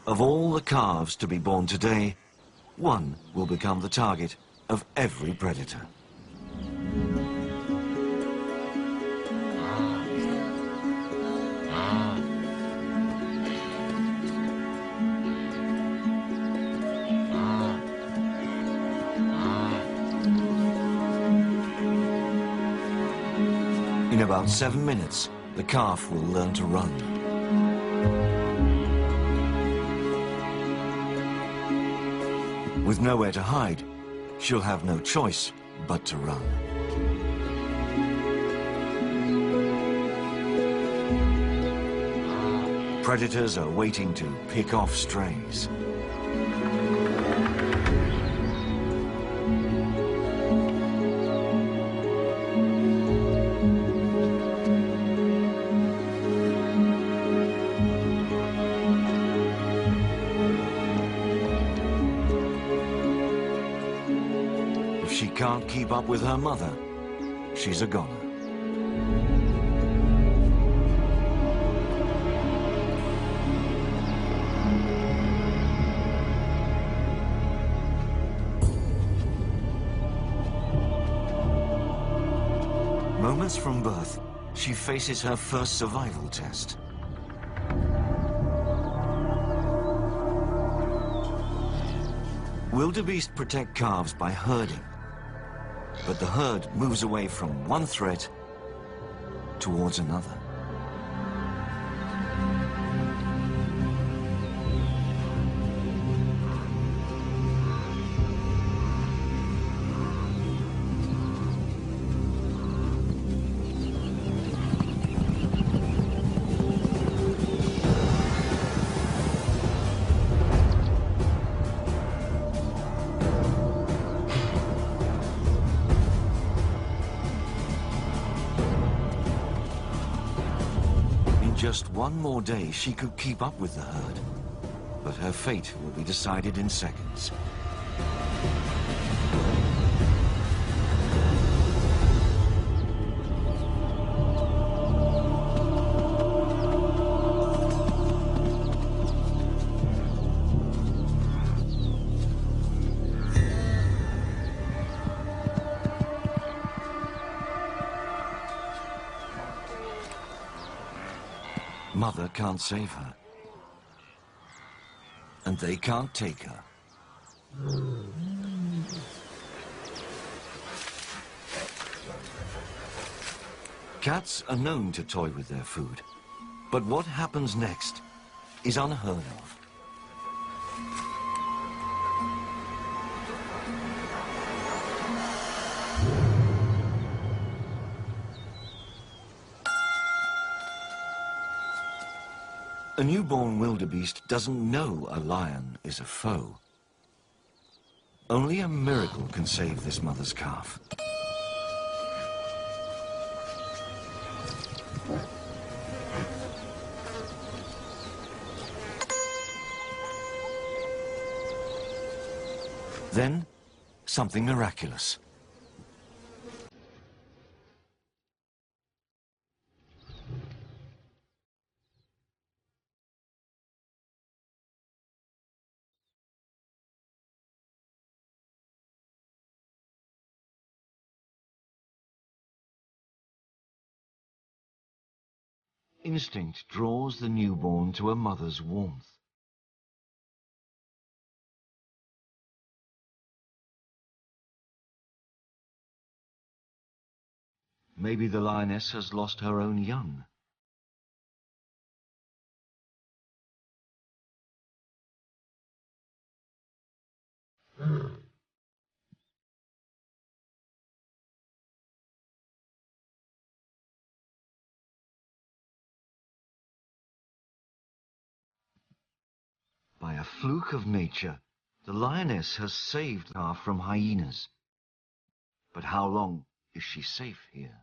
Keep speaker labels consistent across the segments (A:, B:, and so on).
A: Of all the calves to be born today, one will become the target of every predator. In about 7 minutes, the calf will learn to run. With nowhere to hide, she'll have no choice but to run. Predators are waiting to pick off strays. If she can't keep up with her mother, she's a goner. Moments from birth, she faces her first survival test. Wildebeest protect calves by herding, but the herd moves away from one threat towards another. Just one more day, she could keep up with the herd, but her fate will be decided in seconds. Mother can't save her, and they can't take her. Cats are known to toy with their food, but what happens next is unheard of. A newborn wildebeest doesn't know a lion is a foe. Only a miracle can save this mother's calf. Then, something miraculous. Instinct draws the newborn to a mother's warmth. Maybe the lioness has lost her own young. By a fluke of nature, the lioness has saved the calf from hyenas. But how long is she safe here?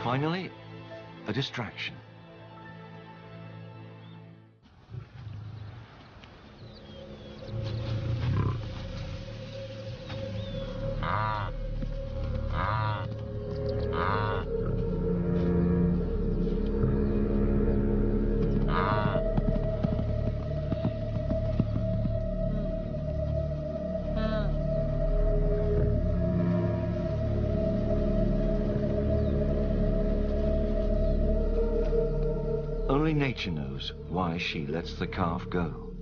A: Finally, a distraction. Only nature knows why she lets the calf go.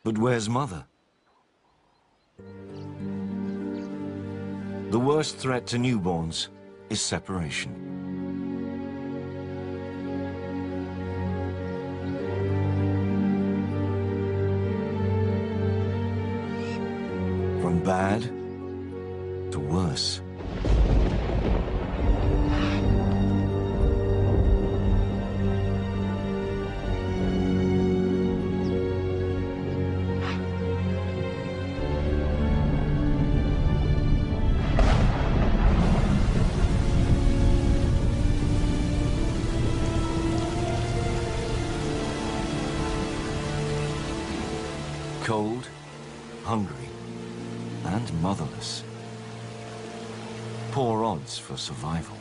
A: But where's Mother? The worst threat to newborns is separation. From bad to worse. Cold, hungry, and motherless. Poor odds for survival.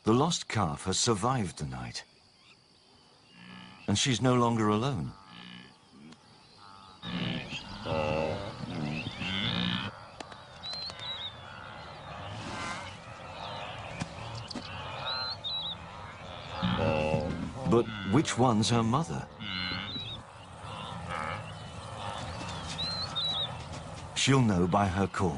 A: The lost calf has survived the night, and she's no longer alone. But which one's her mother? She'll know by her call.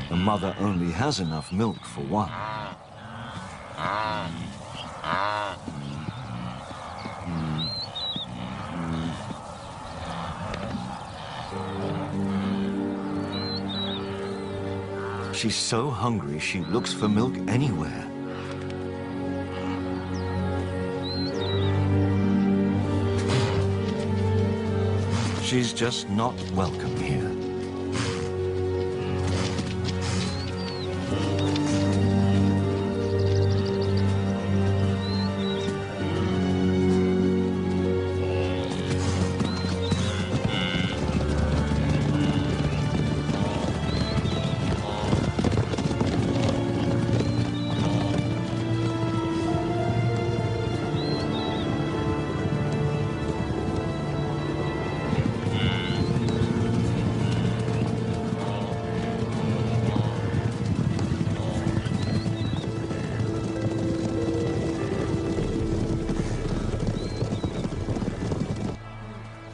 A: The mother only has enough milk for one. She's so hungry, she looks for milk anywhere. She's just not welcome here.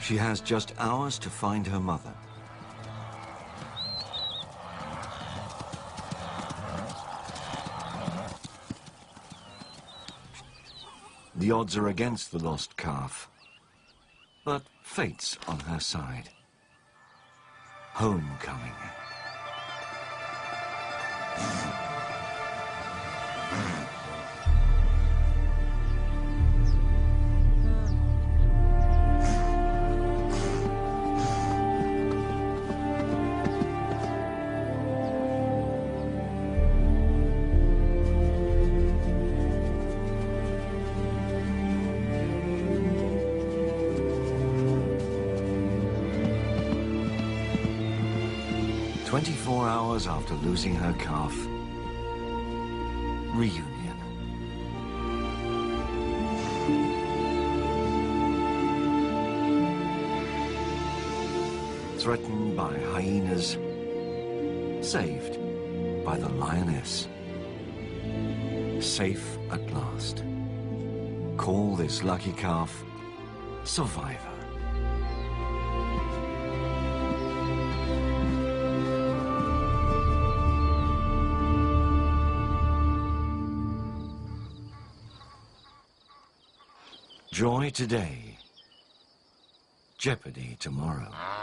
A: She has just hours to find her mother. The odds are against the lost calf, but fate's on her side. Homecoming. Hours after losing her calf, reunion. Threatened by hyenas, saved by the lioness. Safe at last. Call this lucky calf Survivor. Joy today, jeopardy tomorrow.